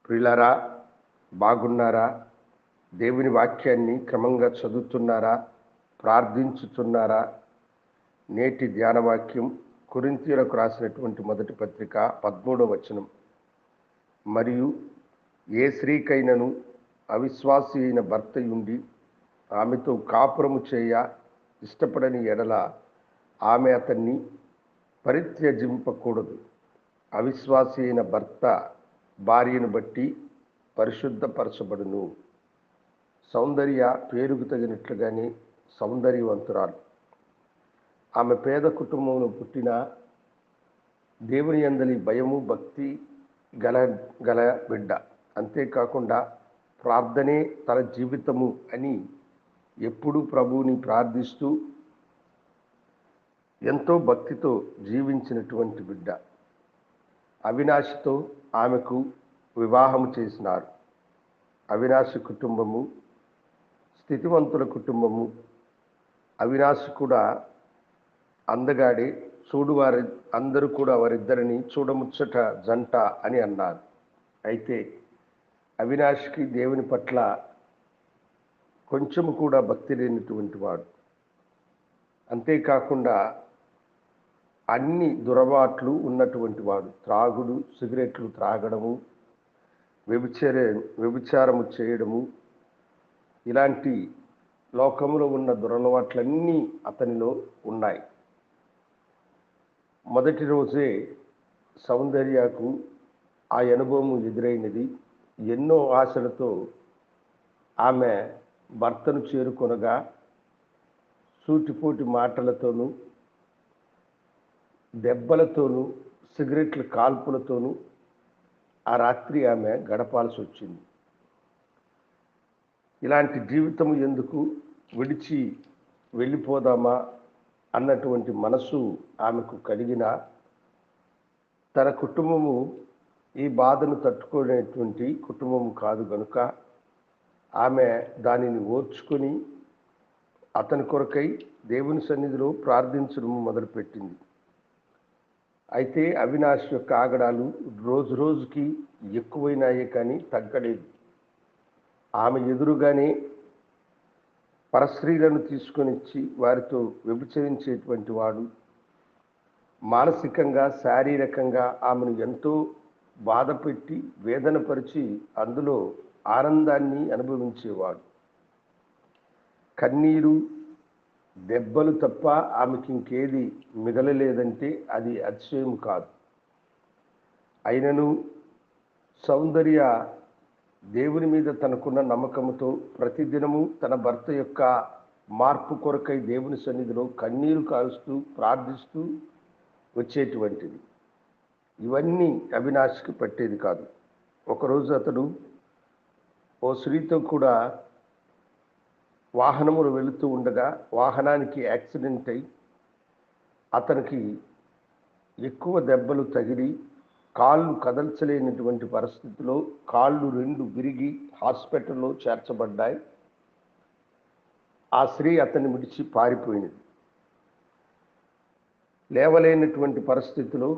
ప్రియులారా, బాగున్నారా? దేవుని వాక్యాన్ని క్రమంగా చదువుతున్నారా? ప్రార్థించుతున్నారా? నేటి ధ్యాన వాక్యం కొరింథీయులకు రాసినటువంటి మొదటి పత్రిక 13వ వచనం. మరియు ఏ స్త్రీకైనను అవిశ్వాసి అయిన భర్తయుండి ఆమెతో కాపురము చేయ ఇష్టపడని ఎడల ఆమె అతన్ని పరిత్యజింపకూడదు. అవిశ్వాసి అయిన భర్త భార్యను బట్టి పరిశుద్ధపరచబడును. సౌందర్య పేరుకు తగినట్లుగానే సౌందర్యవంతురాలు. ఆమె పేద కుటుంబంలో పుట్టిన దేవుని యందలి భయము భక్తి గల బిడ్డ. అంతేకాకుండా ప్రార్థనే తన జీవితము అని ఎప్పుడూ ప్రభువుని ప్రార్థిస్తూ ఎంతో భక్తితో జీవించినటువంటి బిడ్డ. అవినాశితో ఆమెకు వివాహం చేసినారు. అవినాశి కుటుంబము స్థితివంతుల కుటుంబము. అవినాశి కూడా అందగాడే, చూడువారి అందరూ కూడా వారిద్దరిని చూడముచ్చట జంట అని అన్నారు. అయితే అవినాశికి దేవుని పట్ల కొంచెము కూడా భక్తి లేనటువంటి వాడు. అంతేకాకుండా అన్ని దురబాట్లు ఉన్నటువంటి వాడు. త్రాగుడు, సిగరెట్లు త్రాగడము, వ్యభిచారము చేయడము, ఇలాంటి లోకంలో ఉన్న దురలవాట్లన్నీ అతనిలో ఉన్నాయి. మొదటి రోజే సౌందర్యకు ఆ అనుభవం ఎదురైనది. ఎన్నో ఆశలతో ఆమె భర్తను చేరుకొనగా సూటిపోటి మాటలతోనూ, దెబ్బలతోనూ, సిగరెట్ల కాల్పులతోనూ ఆ రాత్రి ఆమె గడపాల్సి వచ్చింది. ఇలాంటి జీవితం ఎందుకు, విడిచి వెళ్ళిపోదామా అన్నటువంటి మనసు ఆమెకు కలిగిన, తన కుటుంబము ఈ బాధను తట్టుకునేటువంటి కుటుంబము కాదు కనుక ఆమె దానిని ఓర్చుకొని అతని కొరకై దేవుని సన్నిధిలో ప్రార్థించడం మొదలుపెట్టింది. అయితే అవినాష్ యొక్క ఆగడాలు రోజు రోజుకి ఎక్కువైనాయే కానీ తగ్గలేదు. ఆమె ఎదురుగానే పరస్త్రీలను తీసుకొని వచ్చి వారితో వ్యభిచరించేటువంటి వాడు. మానసికంగా శారీరకంగా ఆమెను ఎంతో బాధపెట్టి వేదనపరిచి అందులో ఆనందాన్ని అనుభవించేవాడు. కన్నీరు దెబ్బలు తప్ప ఆమెకి ఇంకేది మిగలలేదంటే అది అతిశయం కాదు. అయినను సౌందర్య దేవుని మీద తనకున్న నమ్మకంతో ప్రతిదినము తన భర్త యొక్క మార్పు కొరకై దేవుని సన్నిధిలో కన్నీరు కారుస్తూ ప్రార్థిస్తూ వచ్చేటువంటిది. ఇవన్నీ అవినాష్కి పట్టేది కాదు. ఒకరోజు అతడు ఓ స్త్రీతో కూడా వాహనములు వెళుతూ ఉండగా వాహనానికి యాక్సిడెంట్ అయి అతనికి ఎక్కువ దెబ్బలు తగిలి కాళ్ళు కదల్చలేనటువంటి పరిస్థితిలో కాళ్ళు రెండు విరిగి హాస్పిటల్లో చేర్చబడ్డాయి. ఆ స్త్రీ అతన్ని విడిచి పారిపోయినది. లేవలేనటువంటి పరిస్థితిలో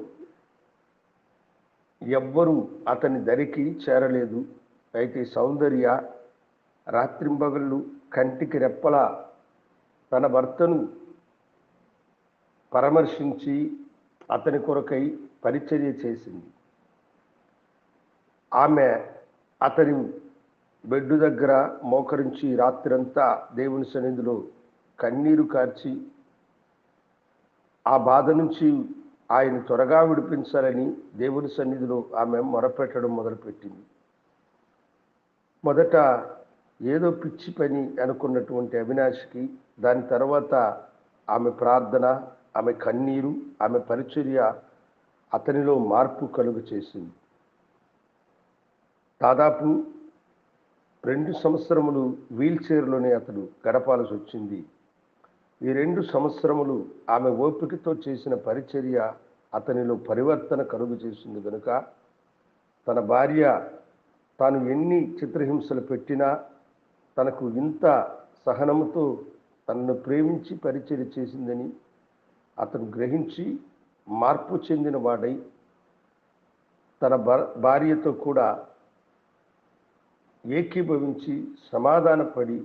ఎవ్వరూ అతని దరికి చేరలేదు. అయితే సౌందర్య రాత్రింబగళ్ళు కంటికి రెప్పలా తన భర్తను పరామర్శించి అతని కొరకై పరిచర్య చేసింది. ఆమె అతని బెడ్ దగ్గర మోకరించి రాత్రంతా దేవుని సన్నిధిలో కన్నీరు కార్చి ఆ బాధ నుంచి ఆయన త్వరగా విడిపించాలని దేవుని సన్నిధిలో ఆమె మొరపెట్టడం మొదలుపెట్టింది. మొదట ఏదో పిచ్చి పని అనుకున్నటువంటి అవినాష్కి దాని తర్వాత ఆమె ప్రార్థన, ఆమె కన్నీరు, ఆమె పరిచర్య అతనిలో మార్పు కలుగు చేసింది. దాదాపు 2 సంవత్సరములు వీల్ చైర్లోనే అతడు గడపాల్సి వచ్చింది. ఈ 2 సంవత్సరములు ఆమె ఓపికతో చేసిన పరిచర్య అతనిలో పరివర్తన కలుగు చేసింది కనుక తన భార్య తాను ఎన్ని చిత్రహింసలు పెట్టినా తనకు ఇంత సహనముతో తనను ప్రేమించి పరిచర్య చేసిందని అతను గ్రహించి మార్పు చెందిన వాడై తన భార్యతో కూడా ఏకీభవించి సమాధానపడి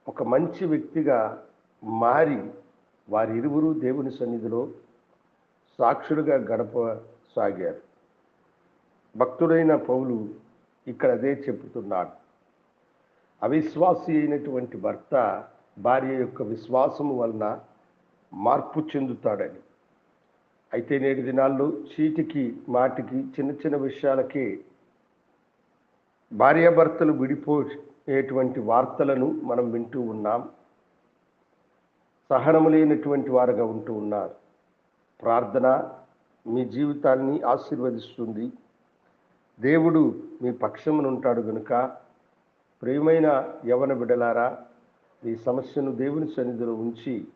ఒక మంచి వ్యక్తిగా మారి వారిరువురు దేవుని సన్నిధిలో సాక్షులుగా గడపసాగారు. భక్తుడైన పౌలు ఇక్కడ అదే చెబుతున్నాడు. అవిశ్వాసి అయినటువంటి భర్త భార్య యొక్క విశ్వాసము వలన మార్పు చెందుతాడని. అయితే నేటి దినాల్లో చీటికి మాటికి చిన్న చిన్న విషయాలకే భార్యాభర్తలు విడిపోయేటువంటి వార్తలను మనం వింటూ ఉన్నాం. సహనము లేనటువంటి వారుగా ఉంటూ ఉన్నారు. ప్రార్థన మీ జీవితాన్ని ఆశీర్వదిస్తుంది. దేవుడు మీ పక్షమున ఉంటాడు కనుక ప్రియమైన యవన బిడ్డలారా, ఈ సమస్యను దేవుని సన్నిధిలో ఉంచి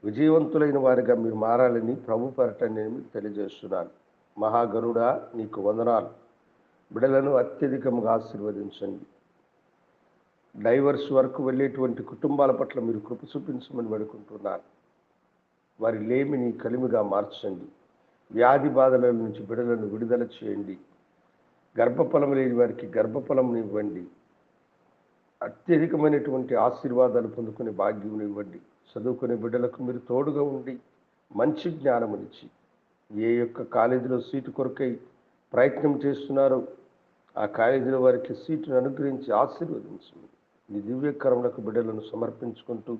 విజయవంతులైన వారిగా మీరు మారాలని ప్రభు పేరట నేను మీకు తెలియజేస్తున్నాను. మహాగరుడా, నీకు వందనాలు. బిడ్డలను అత్యధికంగా ఆశీర్వదించండి. డైవర్స్ వరకు వెళ్ళేటువంటి కుటుంబాల పట్ల మీరు కృప చూపించమని వేడుకుంటున్నాను. వారి లేమిని కలిమిగా మార్చండి. వ్యాధి బాధల నుంచి బిడ్డలను విడుదల చేయండి. గర్భఫలం లేని వారికి గర్భఫలం ఇవ్వండి. అత్యధికమైనటువంటి ఆశీర్వాదాలు పొందుకునే భాగ్యం ఇవ్వండి. చదువుకునే బిడ్డలకు మీరు తోడుగా ఉండి మంచి జ్ఞానమునిచ్చి ఏ యొక్క కాలేజీలో సీటు కొరకై ప్రయత్నం చేస్తున్నారో ఆ కాలేజీలో వారికి సీటును అనుగ్రహించి ఆశీర్వదించండి. మీ దివ్యకరములకు బిడ్డలను సమర్పించుకుంటూ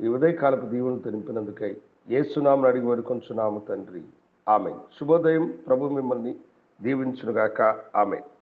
ఈ ఉదయకాలపు దీవెనలు తెలిపినందుకై యేసునామమున అడిగి వేడుకొంచున్నాము తండ్రి. ఆమేన్. శుభోదయం. ప్రభు మిమ్మల్ని దీవించునుగాక. ఆమేన్.